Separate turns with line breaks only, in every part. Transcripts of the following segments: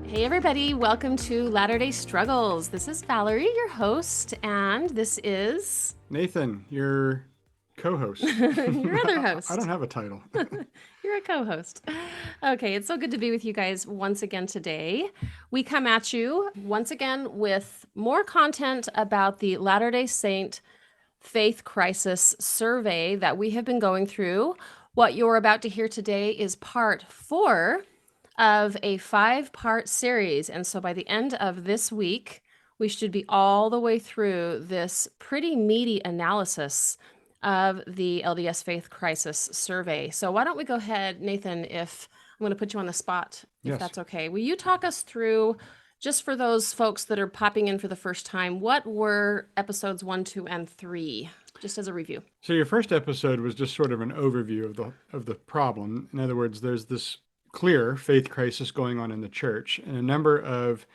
Hey everybody, welcome to Latter-day Struggles. This is Valerie, your host, and this is...
Nathan, your co-host.
your other host.
I don't have a title.
You're a co-host. Okay, it's so good to be with you guys once again today. We come at you once again with more content about the Latter-day Saint Faith Crisis survey that we have been going through. What you're about to hear today is part 4 of a 5-part series. And so by the end of this week, we should be all the way through this pretty meaty analysis of the LDS Faith Crisis survey. So why don't we go ahead, Nathan, if I'm going to put you on the spot, if
Yes.
that's okay. Will you talk us through, just for those folks that are popping in for the first time, what were episodes 1, 2, and 3, just as a review?
So your first episode was just sort of an overview of the problem. In other words, there's this clear faith crisis going on in the church, and a number of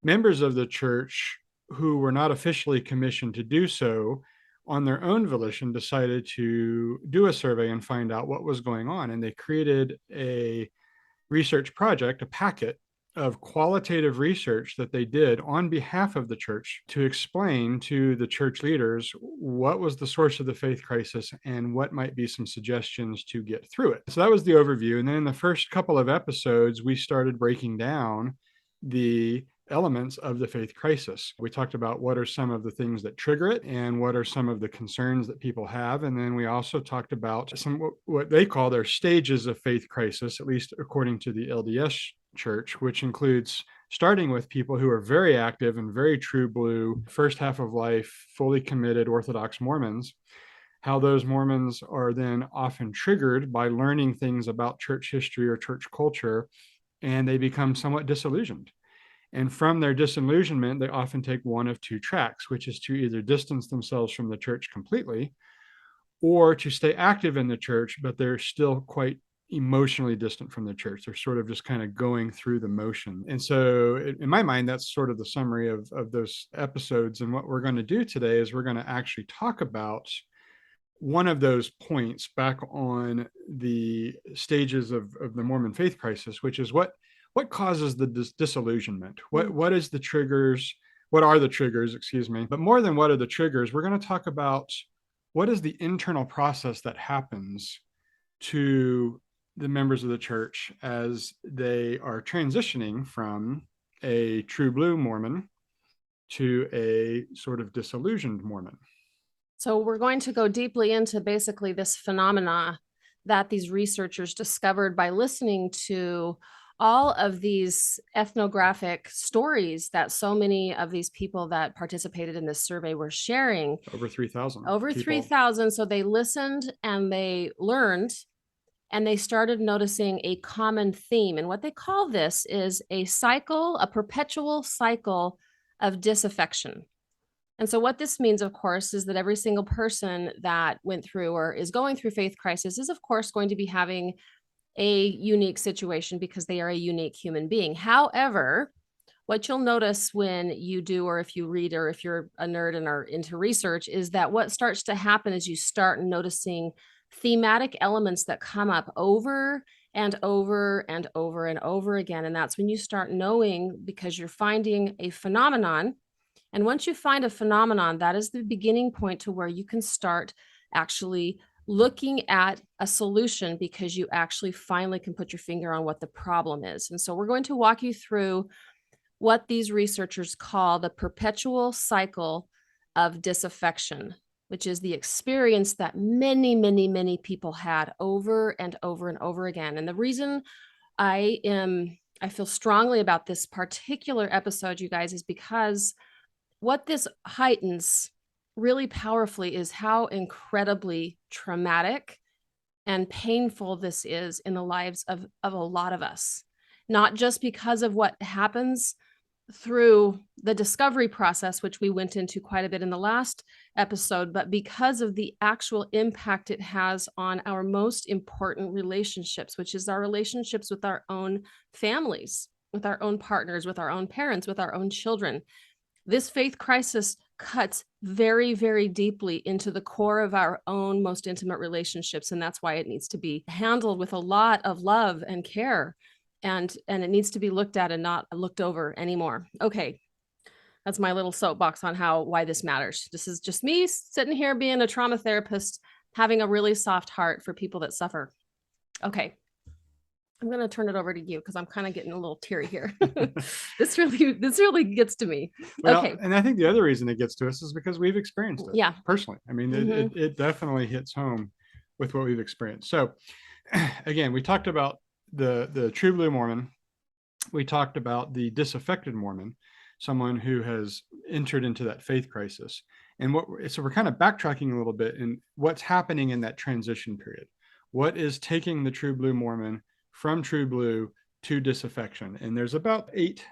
members of the church who were not officially commissioned to do so on their own volition decided to do a survey and find out what was going on. And they created a research project, a packet of qualitative research that they did on behalf of the church to explain to the church leaders what was the source of the faith crisis and what might be some suggestions to get through it. So that was the overview. And then in the first couple of episodes, we started breaking down the elements of the faith crisis. We talked about what are some of the things that trigger it and what are some of the concerns that people have. And then we also talked about some what they call their stages of faith crisis, at least according to the LDS Church, which includes starting with people who are very active and very true blue, first half of life, fully committed Orthodox Mormons, how those Mormons are then often triggered by learning things about church history or church culture, and they become somewhat disillusioned. And from their disillusionment, they often take one of two tracks, which is to either distance themselves from the church completely or to stay active in the church, but they're still quite emotionally distant from the church. They're sort of just kind of going through the motion. And so in my mind, that's sort of the summary of those episodes. And what we're going to do today is we're going to actually talk about one of those points back on the stages of the Mormon faith crisis, which is what causes the disillusionment? What is the triggers? What are the triggers, excuse me? But more than what are the triggers, we're going to talk about what is the internal process that happens to the members of the church as they are transitioning from a true blue Mormon to a sort of disillusioned Mormon.
So we're going to go deeply into basically this phenomena that these researchers discovered by listening to all of these ethnographic stories that so many of these people that participated in this survey were sharing.
Over 3,000.
Over 3,000. So they listened and they learned and they started noticing a common theme. And what they call this is a perpetual cycle of disaffection. And so what this means, of course, is that every single person that went through or is going through faith crisis is, of course, going to be having a unique situation because they are a unique human being. However, what you'll notice when you do, or if you read, or if you're a nerd and are into research, is that what starts to happen is you start noticing thematic elements that come up over and over and over and over again. And that's when you start knowing, because you're finding a phenomenon. And once you find a phenomenon, that is the beginning point to where you can start actually looking at a solution, because you actually finally can put your finger on what the problem is. And so we're going to walk you through what these researchers call the perpetual cycle of disaffection, which is the experience that many, many, many people had over and over and over again. And the reason I feel strongly about this particular episode, you guys, is because what this heightens really powerfully is how incredibly traumatic and painful this is in the lives of a lot of us, not just because of what happens through the discovery process, which we went into quite a bit in the last episode, but because of the actual impact it has on our most important relationships, which is our relationships with our own families. with our own partners, with our own parents, with our own children. This faith crisis cuts very, very deeply into the core of our own most intimate relationships. And that's why it needs to be handled with a lot of love and care. And it needs to be looked at and not looked over anymore. Okay. That's my little soapbox on why this matters. This is just me sitting here being a trauma therapist, having a really soft heart for people that suffer. Okay. I'm going to turn it over to you because I'm kind of getting a little teary here. This really gets to me.
Well,
okay.
And I think the other reason it gets to us is because we've experienced it.
Yeah.
Personally. I mean, it definitely hits home with what we've experienced. So again, we talked about the true blue Mormon. We talked about the disaffected Mormon, someone who has entered into that faith crisis. And so we're kind of backtracking a little bit in what's happening in that transition period. What is taking the true blue Mormon from true blue to disaffection? And there's about 8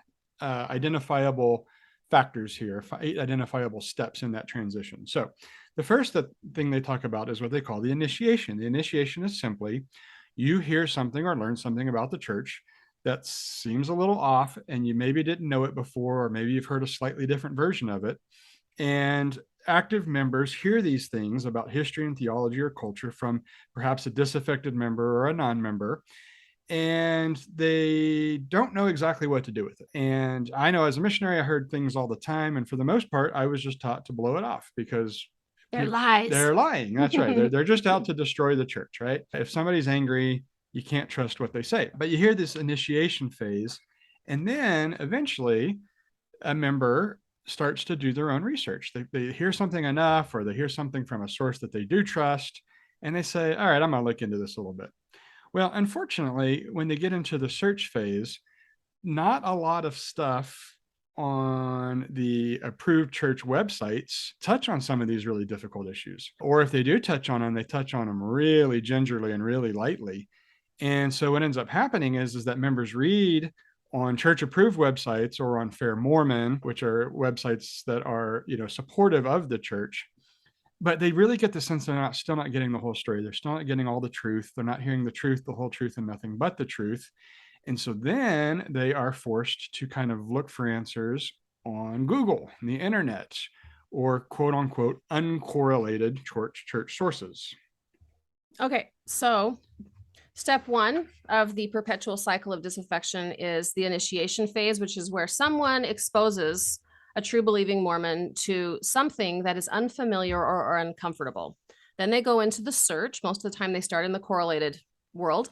identifiable factors here, 8 identifiable steps in that transition. So the first thing they talk about is what they call the initiation. The initiation is simply you hear something or learn something about the church that seems a little off, and you maybe didn't know it before, or maybe you've heard a slightly different version of it. And active members hear these things about history and theology or culture from perhaps a disaffected member or a non-member, and they don't know exactly what to do with it. And I know as a missionary, I heard things all the time. And for the most part, I was just taught to blow it off because
they're lies.
They're lying. That's right. They're just out to destroy the church, right? If somebody's angry, you can't trust what they say. But you hear this initiation phase, and then eventually a member starts to do their own research. They hear something enough, or they hear something from a source that they do trust, and they say, all right, I'm going to look into this a little bit. Well, unfortunately, when they get into the search phase, not a lot of stuff on the approved church websites touch on some of these really difficult issues. Or if they do touch on them, they touch on them really gingerly and really lightly. And so what ends up happening is that members read on church approved websites or on Fair Mormon, which are websites that are, supportive of the church, but they really get the sense they're still not getting the whole story. They're still not getting all the truth. They're not hearing the truth, the whole truth, and nothing but the truth. And so then they are forced to kind of look for answers on Google, the internet, or quote unquote uncorrelated church sources.
Okay, so step 1 of the perpetual cycle of disaffection is the initiation phase, which is where someone exposes a true believing Mormon to something that is unfamiliar or uncomfortable. Then they go into the search. Most of the time they start in the correlated world.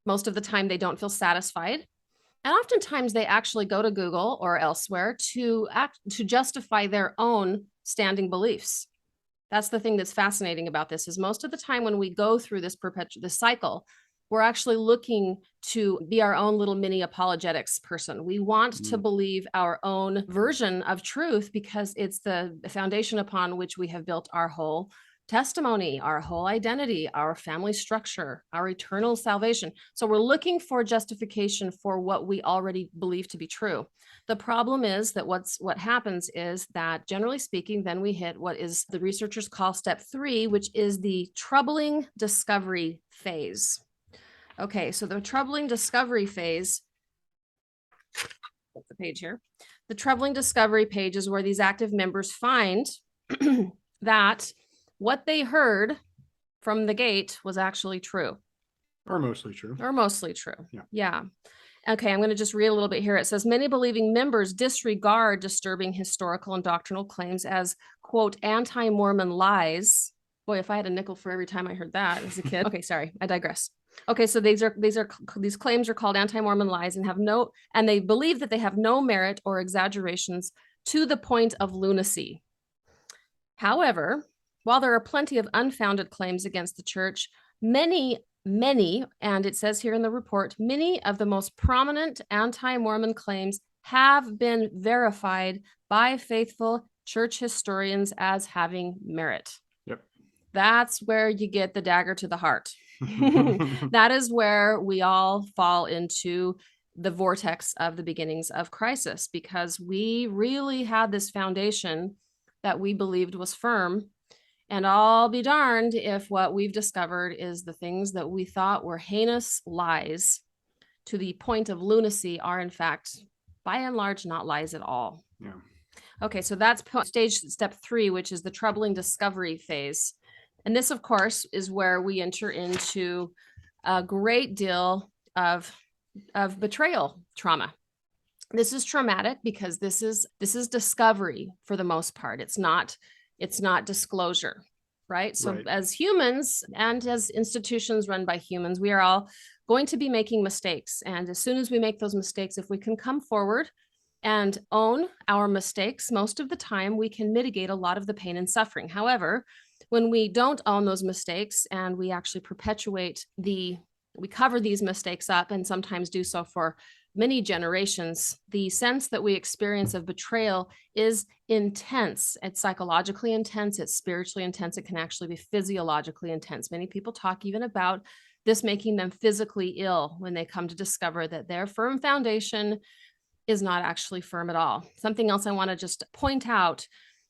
Most of the time they don't feel satisfied. And oftentimes they actually go to Google or elsewhere to justify their own standing beliefs. That's the thing that's fascinating about this, is most of the time when we go through this cycle, we're actually looking to be our own little mini apologetics person. We want to believe our own version of truth because it's the foundation upon which we have built our whole testimony, our whole identity, our family structure, our eternal salvation. So we're looking for justification for what we already believe to be true. The problem is that what happens is that, generally speaking, then we hit what is the researchers call step 3, which is the troubling discovery phase. Okay, so the troubling discovery phase, the page here, the troubling discovery page is where these active members find that what they heard from the gate was actually true.
Or mostly true.
Or mostly true.
Yeah.
Okay, I'm going to just read a little bit here. It says, many believing members disregard disturbing historical and doctrinal claims as, quote, anti-Mormon lies. Boy, if I had a nickel for every time I heard that as a kid. Okay, sorry, I digress. Okay, so these claims are called anti-Mormon lies and they believe that they have no merit or exaggerations to the point of lunacy. However, while there are plenty of unfounded claims against the church, many, and it says here in the report, many of the most prominent anti-Mormon claims have been verified by faithful church historians as having merit.
Yep.
That's where you get the dagger to the heart. That is where we all fall into the vortex of the beginnings of crisis, because we really had this foundation that we believed was firm. And I'll be darned if what we've discovered is the things that we thought were heinous lies to the point of lunacy are, in fact, by and large, not lies at all.
Yeah.
Okay, so that's stage step 3, which is the troubling discovery phase. And this, of course, is where we enter into a great deal of betrayal trauma. This is traumatic because this is discovery for the most part. It's not disclosure, right? So
Right.
as humans and as institutions run by humans, we are all going to be making mistakes. And as soon as we make those mistakes, if we can come forward and own our mistakes, most of the time we can mitigate a lot of the pain and suffering. However, when we don't own those mistakes and we actually we cover these mistakes up and sometimes do so for many generations, the sense that we experience of betrayal is intense. It's psychologically intense, it's spiritually intense, it can actually be physiologically intense. Many people talk even about this making them physically ill when they come to discover that their firm foundation is not actually firm at all. Something else I want to just point out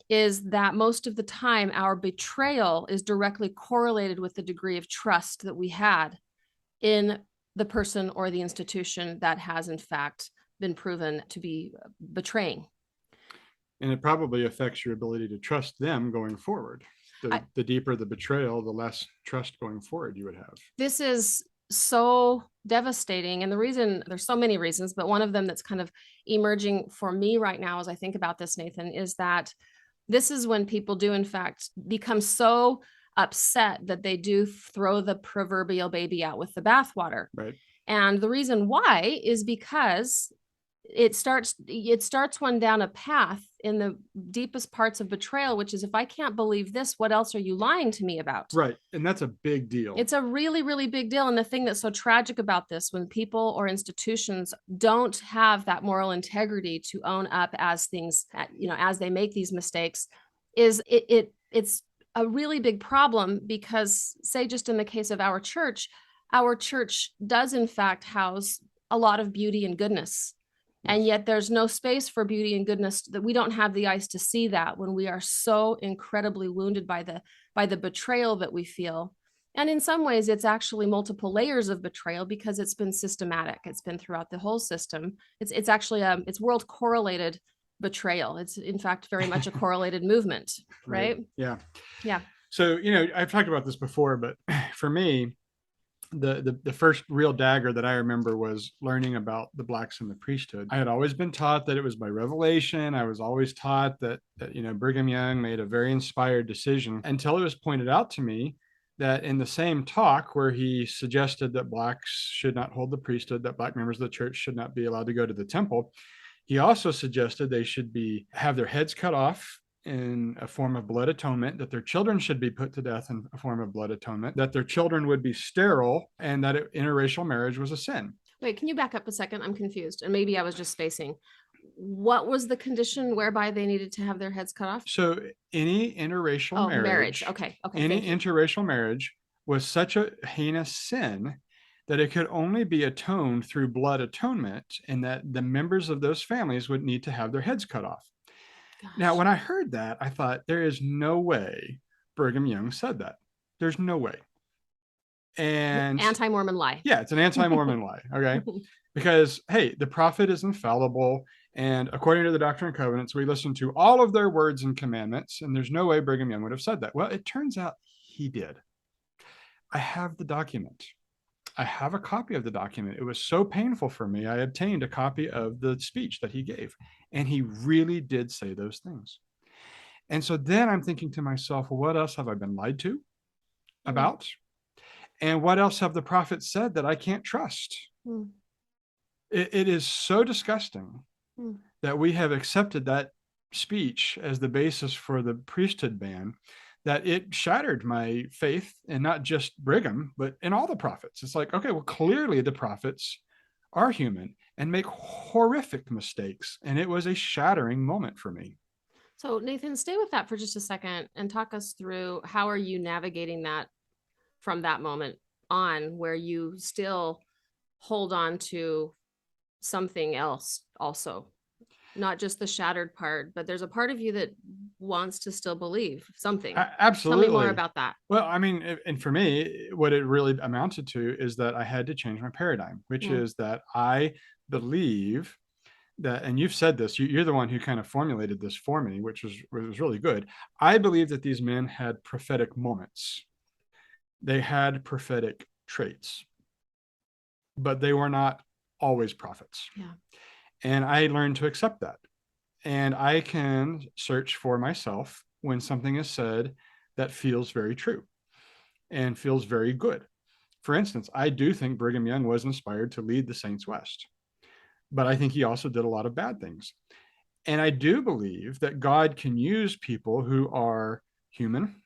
is that most of the time our betrayal is directly correlated with the degree of trust that we had in the person or the institution that has in fact been proven to be betraying.
And it probably affects your ability to trust them going forward. The deeper the betrayal, the less trust going forward you would have.
This is so devastating. And the reason, there's so many reasons, but one of them that's kind of emerging for me right now as I think about this, Nathan, is that this is when people do in fact become so upset that they do throw the proverbial baby out with the bathwater.
Right.
And the reason why is because it starts one down a path in the deepest parts of betrayal, which is, if I can't believe this, what else are you lying to me about?
Right. And that's a big deal.
It's a really, really big deal. And the thing that's so tragic about this, when people or institutions don't have that moral integrity to own up as things, as they make these mistakes, is it's a really big problem. Because, say, just in the case of our church does in fact house a lot of beauty and goodness. And yet there's no space for beauty and goodness, that we don't have the eyes to see that when we are so incredibly wounded by the betrayal that we feel. And in some ways, it's actually multiple layers of betrayal because it's been systematic. It's been throughout the whole system. It's actually it's world correlated betrayal. It's in fact very much a correlated movement, right?
Yeah.
Yeah.
So, I've talked about this before, but for me, the first real dagger that I remember was learning about the blacks in the priesthood. I had always been taught that it was by revelation. I was always taught that Brigham Young made a very inspired decision, until it was pointed out to me that in the same talk where he suggested that blacks should not hold the priesthood, that black members of the church should not be allowed to go to the temple, he also suggested they should have their heads cut off in a form of blood atonement, that their children should be put to death in a form of blood atonement, that their children would be sterile, and that interracial marriage was a sin.
Wait, can you back up a second? I'm confused. And maybe I was just spacing. What was the condition whereby they needed to have their heads cut off?
So any interracial marriage.
Okay.
Any interracial marriage was such a heinous sin that it could only be atoned through blood atonement, and that the members of those families would need to have their heads cut off.
Gosh.
Now, when I heard that, I thought, there is no way Brigham Young said that. There's no way. And
anti-Mormon lie.
Yeah, it's an anti-Mormon lie. Okay. Because, hey, the prophet is infallible. And according to the Doctrine and Covenants, we listen to all of their words and commandments. And there's no way Brigham Young would have said that. Well, it turns out he did. I have the document. I have a copy of the document. It was so painful for me. I obtained a copy of the speech that he gave, and he really did say those things. And so then I'm thinking to myself, well, what else have I been lied to about? And what else have the prophets said that I can't trust? It is so disgusting that we have accepted that speech as the basis for the priesthood ban, that it shattered my faith in not just Brigham, but in all the prophets. It's like, okay, well, clearly the prophets are human and make horrific mistakes. And it was a shattering moment for me.
So Nathan, stay with that for just a second and talk us through, how are you navigating that from that moment on, where you still hold on to something else also? not just the shattered part, but there's a part of you that wants to still believe something. Tell me more
Absolutely.
about that.
Well, I mean, and for me, what it really amounted to is that I had to change my paradigm, which is that I believe that, and you've said this, you're the one who kind of formulated this for me, which was really good. I believe that these men had prophetic moments. They had prophetic traits, but they were not always prophets.
Yeah.
And I learned to accept that. And I can search for myself when something is said that feels very true and feels very good. For instance, I do think Brigham Young was inspired to lead the Saints West, but I think he also did a lot of bad things. And I do believe that God can use people who are human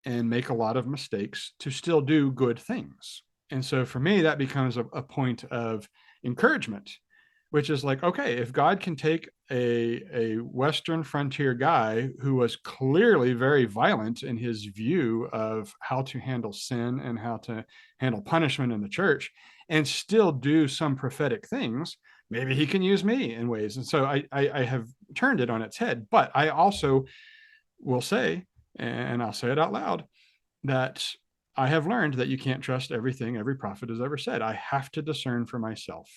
and make a lot of mistakes to still do good things. And so for me, that becomes a point of encouragement, which is like, okay, if God can take a Western frontier guy who was clearly very violent in his view of how to handle sin and how to handle punishment in the church and still do some prophetic things, maybe he can use me in ways. And so I have turned it on its head. But I also will say, and I'll say it out loud, that I have learned that you can't trust everything every prophet has ever said. I have to discern for myself.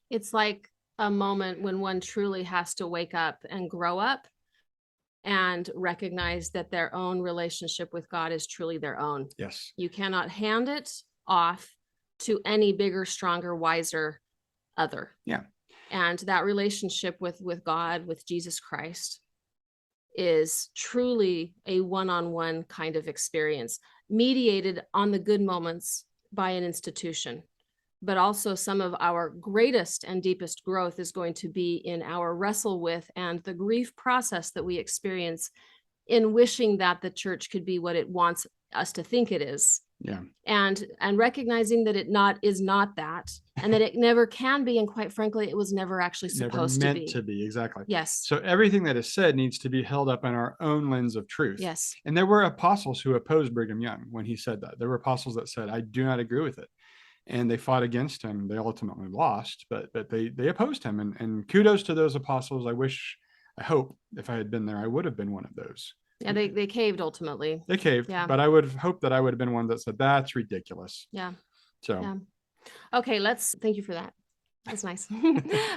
It's like a moment when one truly has to wake up and grow up and recognize that their own relationship with God is truly their own.
Yes.
You cannot hand it off to any bigger, stronger, wiser other.
Yeah.
And that relationship with God, with Jesus Christ, is truly a one-on-one kind of experience, mediated on the good moments by an institution. But also some of our greatest and deepest growth is going to be in our wrestle with and the grief process that we experience in wishing that the church could be what it wants us to think it is.
Yeah.
And recognizing that it is not that, and that it never can be, and quite frankly, it was never actually supposed
never
to be.
meant to be. Exactly.
Yes.
So everything that is said needs to be held up in our own lens of truth.
Yes.
And there were apostles who opposed Brigham Young when he said that. There were apostles that said, I do not agree with it. And they fought against him. They ultimately lost, but they opposed him. And kudos to those apostles. I hope if I had been there, I would have been one of those.
Yeah, they caved ultimately.
They caved,
Yeah.
but I would hope that I would have been one that said, that's ridiculous.
Yeah.
So,
yeah. Okay, thank you for that. That's nice.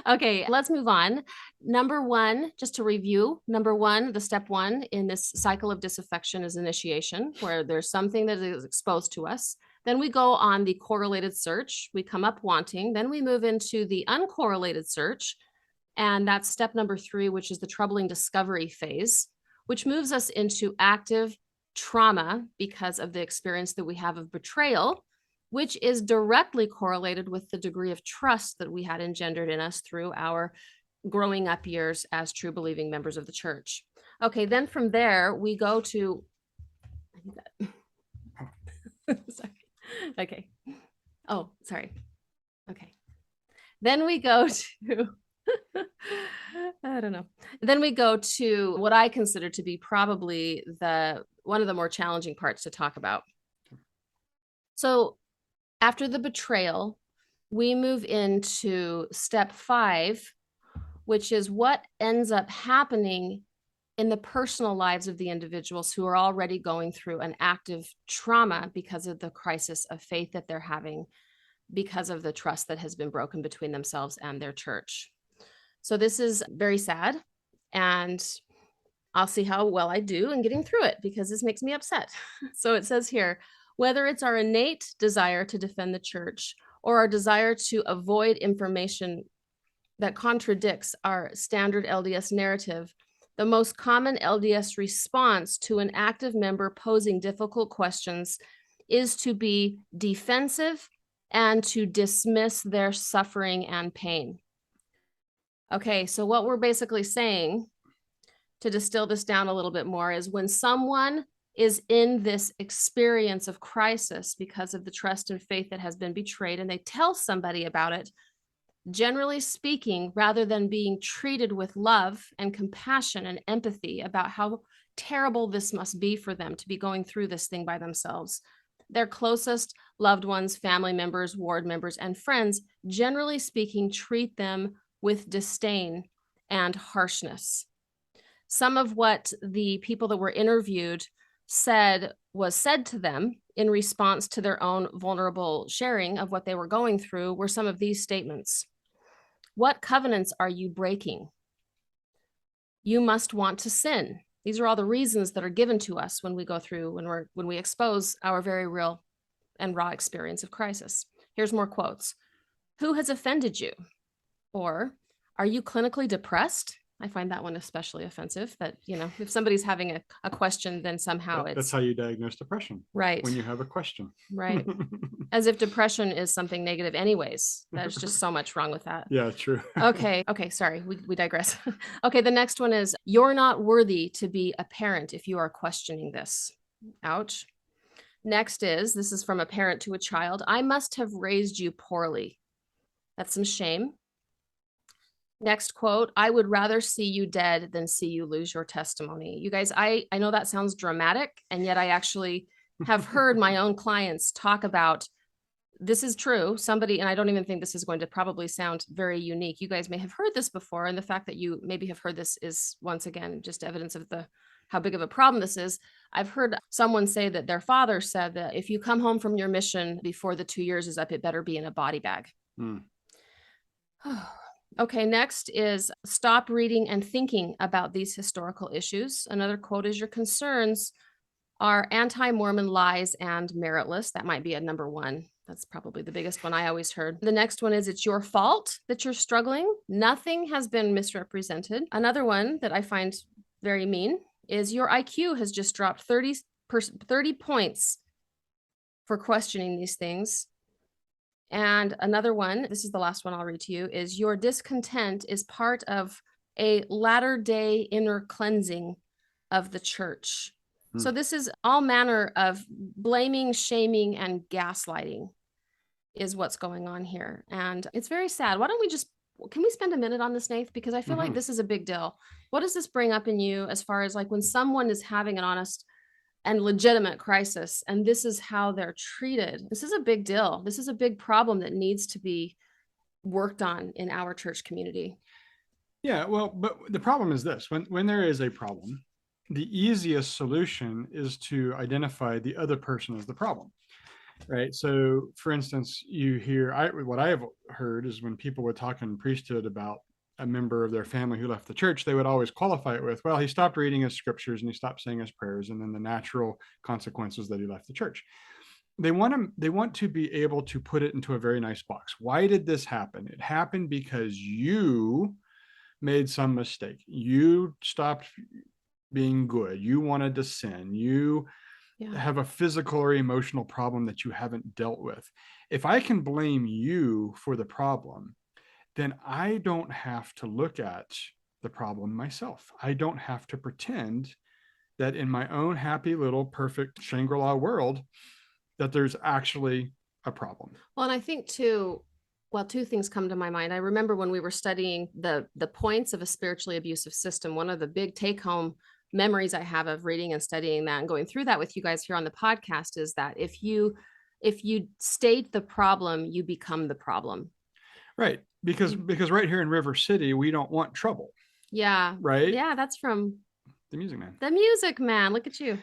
Okay, let's move on. Number one, just to review, the step one in this cycle of disaffection is initiation, where there's something that is exposed to us. Then we go on the correlated search. We come up wanting. Then we move into the uncorrelated search. And that's step number 3, which is the troubling discovery phase, which moves us into active trauma because of the experience that we have of betrayal, which is directly correlated with the degree of trust that we had engendered in us through our growing up years as true believing members of the church. Okay, then from there, we go to, sorry. Okay. Oh, sorry. Okay. Then we go to, I don't know. Then we go to what I consider to be probably one of the more challenging parts to talk about. So after the betrayal, we move into step 5, which is what ends up happening in the personal lives of the individuals who are already going through an active trauma because of the crisis of faith that they're having, because of the trust that has been broken between themselves and their church. So this is very sad, and I'll see how well I do in getting through it because this makes me upset. So it says here, whether it's our innate desire to defend the church or our desire to avoid information that contradicts our standard LDS narrative, the most common LDS response to an active member posing difficult questions is to be defensive and to dismiss their suffering and pain. Okay, so what we're basically saying, to distill this down a little bit more, is when someone is in this experience of crisis because of the trust and faith that has been betrayed, and they tell somebody about it, generally speaking, rather than being treated with love and compassion and empathy about how terrible this must be for them to be going through this thing by themselves, their closest loved ones, family members, ward members, and friends, generally speaking, treat them with disdain and harshness. Some of what the people that were interviewed was said to them in response to their own vulnerable sharing of what they were going through were some of these statements. What covenants are you breaking? You must want to sin. These are all the reasons that are given to us when we go through, when we expose our very real and raw experience of crisis. Here's more quotes. Who has offended you? Or, are you clinically depressed? I find that one especially offensive, that, if somebody's having a question, then somehow
That's how you diagnose depression.
Right.
When you have a question.
Right. As if depression is something negative anyways. There's just so much wrong with that.
Yeah, true.
Okay, sorry, we digress. Okay, the next one is, you're not worthy to be a parent if you are questioning this. Ouch. Next is, this is from a parent to a child, I must have raised you poorly. That's some shame. Next quote, I would rather see you dead than see you lose your testimony. You guys, I know that sounds dramatic, and yet I actually have heard my own clients talk about, this is true, somebody, and I don't even think this is going to probably sound very unique. You guys may have heard this before, and the fact that you maybe have heard this is, once again, just evidence of how big of a problem this is. I've heard someone say that their father said that if you come home from your mission before the 2 years is up, it better be in a body bag. Okay, next is, stop reading and thinking about these historical issues. Another quote is, your concerns are anti-Mormon lies and meritless. That might be a number one. That's probably the biggest one I always heard. The next one is, it's your fault that you're struggling. Nothing has been misrepresented. Another one that I find very mean is, your IQ has just dropped 30 points for questioning these things. And another one, this is the last one I'll read to you, is, your discontent is part of a latter-day inner cleansing of the church. So this is all manner of blaming, shaming, and gaslighting is what's going on here. And it's very sad. Why don't we can we spend a minute on this, Nath? Because I feel like this is a big deal. What does this bring up in you as far as, like, when someone is having an honest and legitimate crisis, and this is how they're treated? This is a big deal. This is a big problem that needs to be worked on in our church community.
Yeah, well, but the problem is this: when there is a problem, the easiest solution is to identify the other person as the problem, right? So, for instance, what I have heard is, when people would talk in priesthood about a member of their family who left the church, they would always qualify it with, well, he stopped reading his scriptures and he stopped saying his prayers, and then the natural consequences that he left the church. They want to be able to put it into a very nice box. Why did this happen? It happened because you made some mistake. You stopped being good. You wanted to sin. You have a physical or emotional problem that you haven't dealt with. If I can blame you for the problem, then I don't have to look at the problem myself. I don't have to pretend that in my own happy little perfect Shangri-La world that there's actually a problem.
Well, and I think too, two things come to my mind. I remember when we were studying the points of a spiritually abusive system, one of the big take-home memories I have of reading and studying that and going through that with you guys here on the podcast is that if you state the problem, you become the problem.
Right. Because right here in River City, we don't want trouble.
Yeah.
Right.
Yeah. That's from
The Music Man.
The Music Man. Look at you.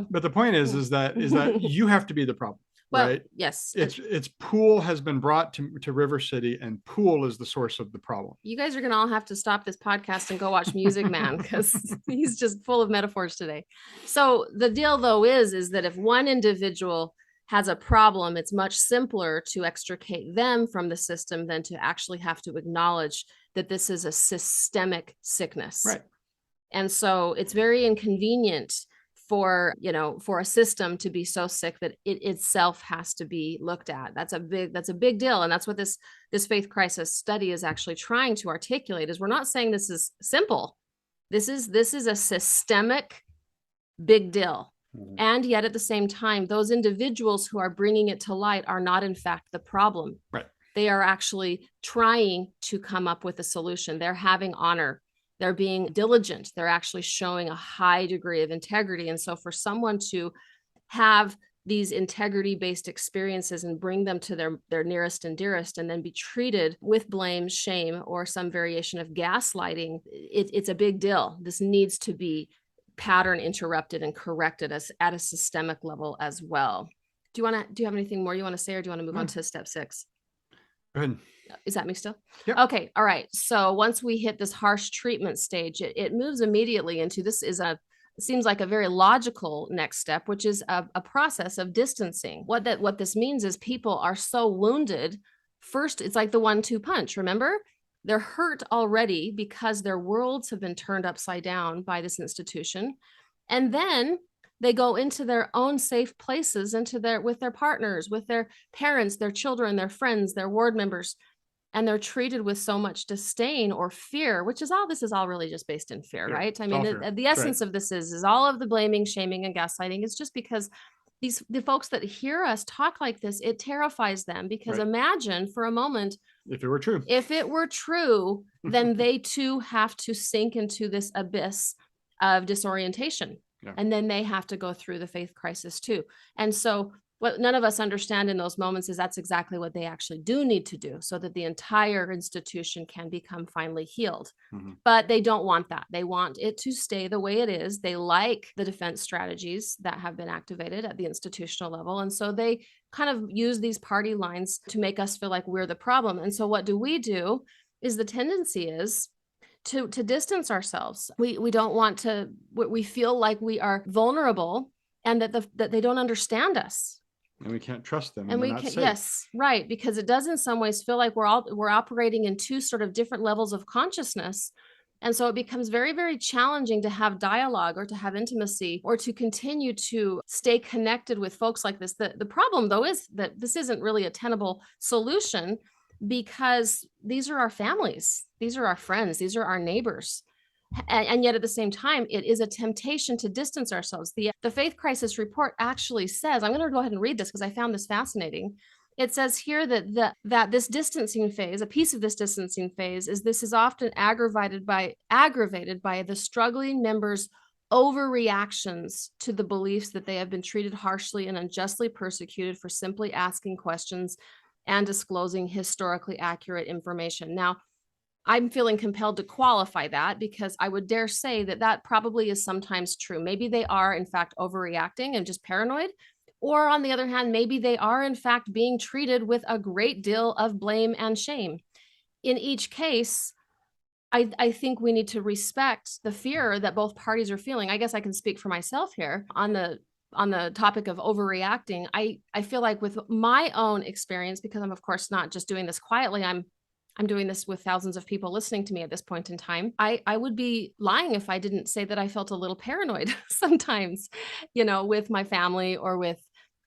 But the point is that you have to be the problem.
Well,
right?
Yes.
It's Poole has been brought to River City, and Poole is the source of the problem.
You guys are going to all have to stop this podcast and go watch Music Man, because he's just full of metaphors today. So the deal, though, is that if one individual has a problem, it's much simpler to extricate them from the system than to actually have to acknowledge that this is a systemic sickness.
Right.
And so it's very inconvenient for a system to be so sick that it itself has to be looked at. That's a big deal. And that's what this faith crisis study is actually trying to articulate, is we're not saying this is simple. This is a systemic big deal. Mm-hmm. And yet at the same time, those individuals who are bringing it to light are not in fact the problem.
Right.
They are actually trying to come up with a solution. They're having honor. They're being diligent. They're actually showing a high degree of integrity. And so for someone to have these integrity-based experiences and bring them to their nearest and dearest, and then be treated with blame, shame, or some variation of gaslighting, it's a big deal. This needs to be pattern interrupted and corrected as at a systemic level as well. Do you have anything more you want to say, or do you want to move on to step 6?
Go ahead.
Is that me still?
Yep.
Okay. All right. So once we hit this harsh treatment stage, it moves immediately into seems like a very logical next step, which is a process of distancing. What this means is people are so wounded. First, it's like the 1-2 punch. Remember, they're hurt already because their worlds have been turned upside down by this institution, and then they go into their own safe places, with their partners, with their parents, their children, their friends, their ward members, and they're treated with so much disdain or fear, which is this is all really just based in fear, right? I mean, the essence of this is all of the blaming, shaming, and gaslighting is just because the folks that hear us talk like this, it terrifies them, because imagine for a moment,
if it were true,
then they too have to sink into this abyss of disorientation. Yeah. And then they have to go through the faith crisis too. And so what none of us understand in those moments is that's exactly what they actually do need to do, so that the entire institution can become finally healed. Mm-hmm. But they don't want that. They want it to stay the way it is. They like the defense strategies that have been activated at the institutional level. And so they kind of use these party lines to make us feel like we're the problem. And so what do? Is the tendency is to distance ourselves. We don't want to, we feel like we are vulnerable, and that they don't understand us.
And we can't trust them.
And we can, yes, right. Because it does in some ways feel like we're operating in two sort of different levels of consciousness. And so it becomes very, very challenging to have dialogue, or to have intimacy, or to continue to stay connected with folks like this. The problem, though, is that this isn't really a tenable solution, because these are our families, these are our friends, these are our neighbors. And yet at the same time, it is a temptation to distance ourselves. The Faith Crisis Report actually says, I'm going to go ahead and read this because I found this fascinating. It says here that this distancing phase, a piece of this distancing phase, is often aggravated by the struggling members' overreactions to the beliefs that they have been treated harshly and unjustly persecuted for simply asking questions and disclosing historically accurate information. Now, I'm feeling compelled to qualify that, because I would dare say that probably is sometimes true. Maybe they are, in fact, overreacting and just paranoid. Or on the other hand, maybe they are, in fact, being treated with a great deal of blame and shame. In each case, I think we need to respect the fear that both parties are feeling. I guess I can speak for myself here on the topic of overreacting. I feel like with my own experience, because I'm, of course, not just doing this quietly, I'm doing this with thousands of people listening to me at this point in time. I would be lying if I didn't say that I felt a little paranoid sometimes, with my family or with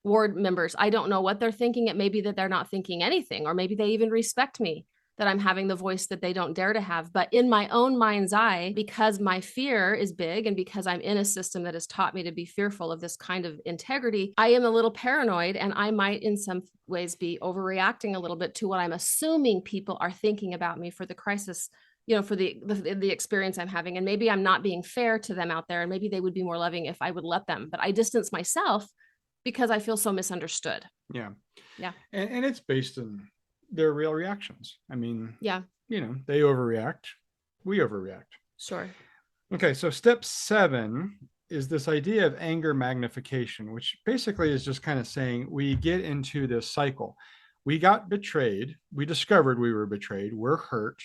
ward members. I don't know what they're thinking. It may be that they're not thinking anything, or maybe they even respect me, that I'm having the voice that they don't dare to have. But in my own mind's eye, because my fear is big, and because I'm in a system that has taught me to be fearful of this kind of integrity, I am a little paranoid, and I might in some ways be overreacting a little bit to what I'm assuming people are thinking about me for the crisis, for the experience I'm having. And maybe I'm not being fair to them out there, and maybe they would be more loving if I would let them. But I distance myself because I feel so misunderstood.
Yeah.
Yeah.
And it's based on their real reactions. I mean,
yeah,
they overreact, we overreact.
Sure.
Okay, so step 7 is this idea of anger magnification, which basically is just kind of saying we get into this cycle. We got betrayed. We discovered we were betrayed. We're hurt.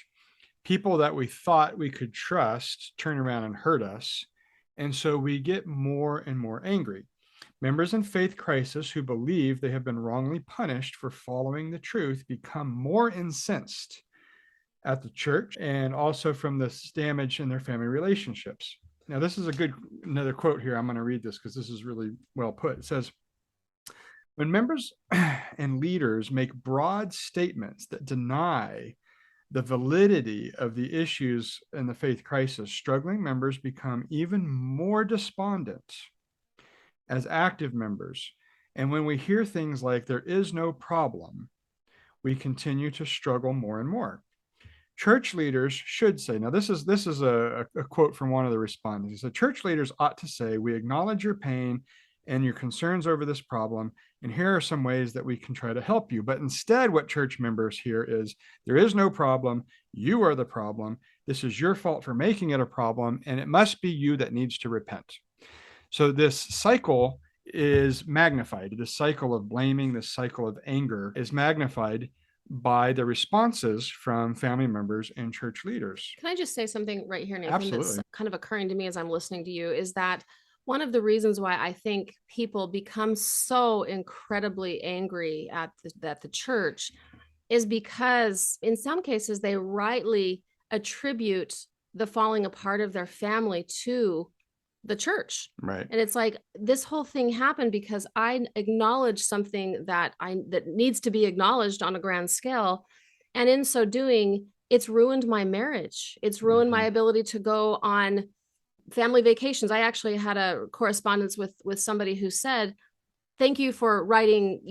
People that we thought we could trust turn around and hurt us. And so we get more and more angry. Members in faith crisis who believe they have been wrongly punished for following the truth become more incensed at the church, and also from this damage in their family relationships. Now, this is another quote here. I'm going to read this because this is really well put. It says, when members and leaders make broad statements that deny the validity of the issues in the faith crisis, struggling members become even more despondent as active members. And when we hear things like there is no problem, we continue to struggle more and more. Church leaders should say, now this is a quote from one of the respondents. He said, church leaders ought to say, we acknowledge your pain and your concerns over this problem. And here are some ways that we can try to help you. But instead, what church members hear is, there is no problem. You are the problem. This is your fault for making it a problem, and it must be you that needs to repent. So this cycle is magnified. This cycle of blaming, this cycle of anger is magnified by the responses from family members and church leaders.
Can I just say something right here, Nathan,
Absolutely.
that's kind of occurring to me as I'm listening to you, is that one of the reasons why I think people become so incredibly angry at the church is because in some cases they rightly attribute the falling apart of their family to the church.
Right.
And it's like, this whole thing happened because I acknowledged something that needs to be acknowledged on a grand scale. And in so doing, it's ruined my marriage. It's ruined my ability to go on family vacations. I actually had a correspondence with somebody who said, thank you for writing,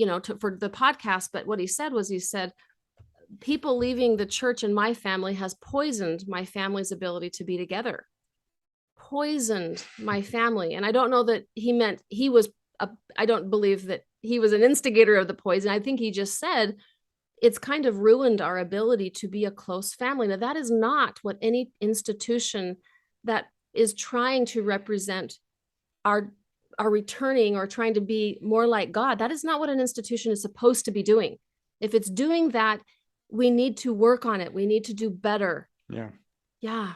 for the podcast. But what he said was, people leaving the church in my family has poisoned my family's ability to be together. Poisoned my family. And I don't know that he meant I don't believe that he was an instigator of the poison. I think he just said it's kind of ruined our ability to be a close family. Now, that is not what any institution that is trying to represent our returning or trying to be more like God, that is not what an institution is supposed to be doing. If it's doing that, we need to work on it. We need to do better.
Yeah.
Yeah.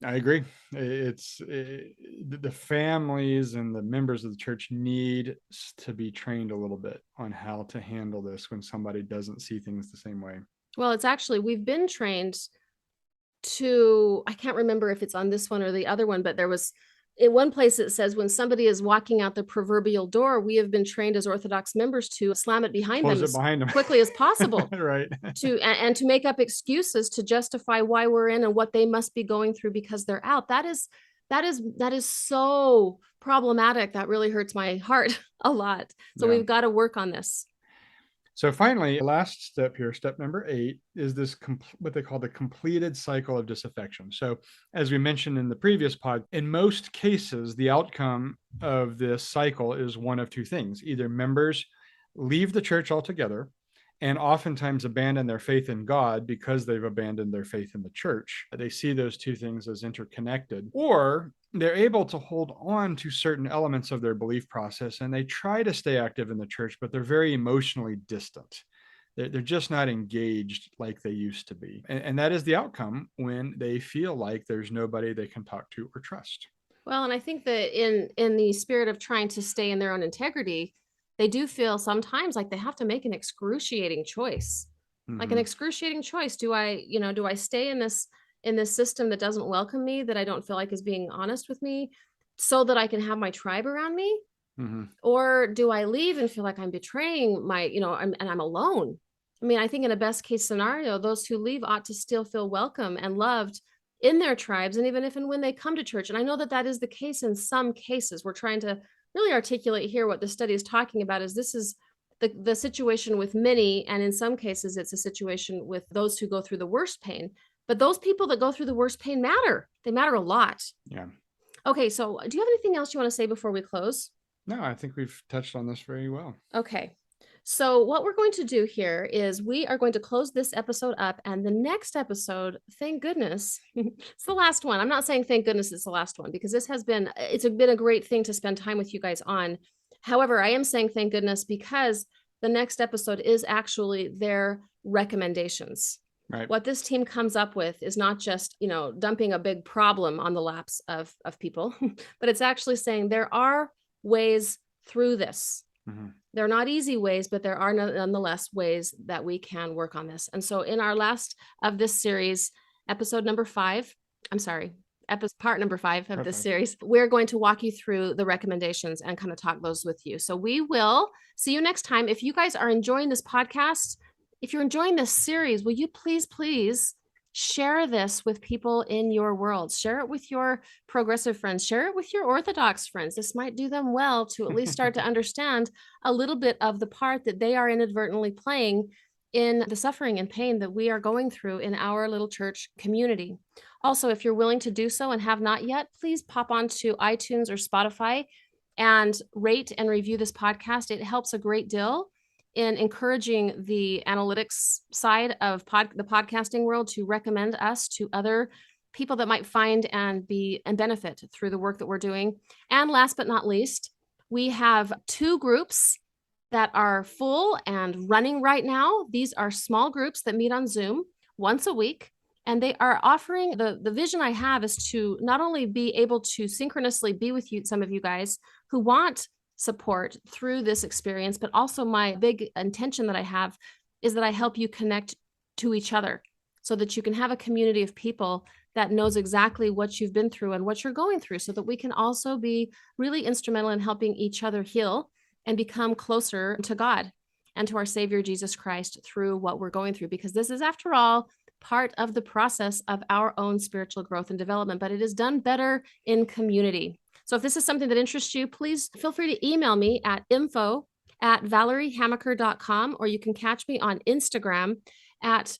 I agree. The families and the members of the church need to be trained a little bit on how to handle this when somebody doesn't see things the same way.
Well, it's actually, we've been trained to, I can't remember if it's on this one or the other one, but there was in one place it says when somebody is walking out the proverbial door, we have been trained as Orthodox members to slam it behind them as quickly as possible.
Right.
to make up excuses to justify why we're in and what they must be going through because they're out. That is so problematic. That really hurts my heart a lot. So we've got to work on this.
So finally, the last step here, step number 8, is this what they call the completed cycle of disaffection. So as we mentioned in the previous pod, in most cases, the outcome of this cycle is one of two things. Either members leave the church altogether and oftentimes abandon their faith in God because they've abandoned their faith in the church. They see those two things as interconnected, or they're able to hold on to certain elements of their belief process and they try to stay active in the church, but they're very emotionally distant. They're just not engaged like they used to be. And that is the outcome when they feel like there's nobody they can talk to or trust.
Well, and I think that in the spirit of trying to stay in their own integrity, they do feel sometimes like they have to make an excruciating choice. Like an excruciating choice. Do I stay in this system that doesn't welcome me, that I don't feel like is being honest with me, so that I can have my tribe around me? Or do I leave and feel like I'm betraying and I'm alone? I mean, I think in a best case scenario, those who leave ought to still feel welcome and loved in their tribes. And even if and when they come to church, and I know that is the case in some cases, we're trying to really articulate here what the study is talking about is this is the situation with many. And in some cases, it's a situation with those who go through the worst pain. But those people that go through the worst pain matter. They matter a lot.
Yeah.
Okay. So do you have anything else you want to say before we close?
No, I think we've touched on this very well.
Okay. So what we're going to do here is we are going to close this episode up, and the next episode, thank goodness, it's the last one. I'm not saying thank goodness it's the last one because it's been a great thing to spend time with you guys on. However, I am saying thank goodness because the next episode is actually their recommendations.
Right.
What this team comes up with is not just, dumping a big problem on the laps of people, but it's actually saying there are ways through this. They're not easy ways, but there are nonetheless ways that we can work on this. And so in our last of this series, part number 5 of this series, we're going to walk you through the recommendations and kind of talk those with you. So we will see you next time. If you guys are enjoying this podcast, if you're enjoying this series, will you please share this with people in your world? Share it with your progressive friends. Share it with your Orthodox friends. This might do them well to at least start to understand a little bit of the part that they are inadvertently playing in the suffering and pain that we are going through in our little church community. Also, if you're willing to do so and have not yet, please pop onto iTunes or Spotify and rate and review this podcast. It helps a great deal in encouraging the analytics side of the podcasting world to recommend us to other people that might find and benefit through the work that we're doing. And last but not least, we have 2 groups that are full and running right now. These are small groups that meet on Zoom once a week. And they are offering the vision I have is to not only be able to synchronously be with you, some of you guys who want support through this experience, but also my big intention that I have is that I help you connect to each other so that you can have a community of people that knows exactly what you've been through and what you're going through, so that we can also be really instrumental in helping each other heal and become closer to God and to our Savior, Jesus Christ, through what we're going through, because this is, after all, part of the process of our own spiritual growth and development, but it is done better in community. So if this is something that interests you, please feel free to email me at info@valeriehammaker.com, or you can catch me on Instagram at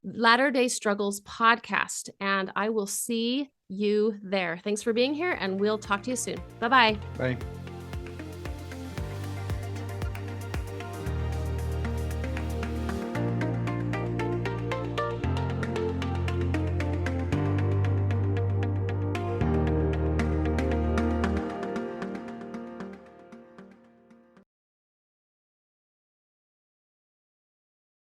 Latter Day Struggles Podcast, and I will see you there. Thanks for being here, and we'll talk to you soon. Bye-bye.
Bye.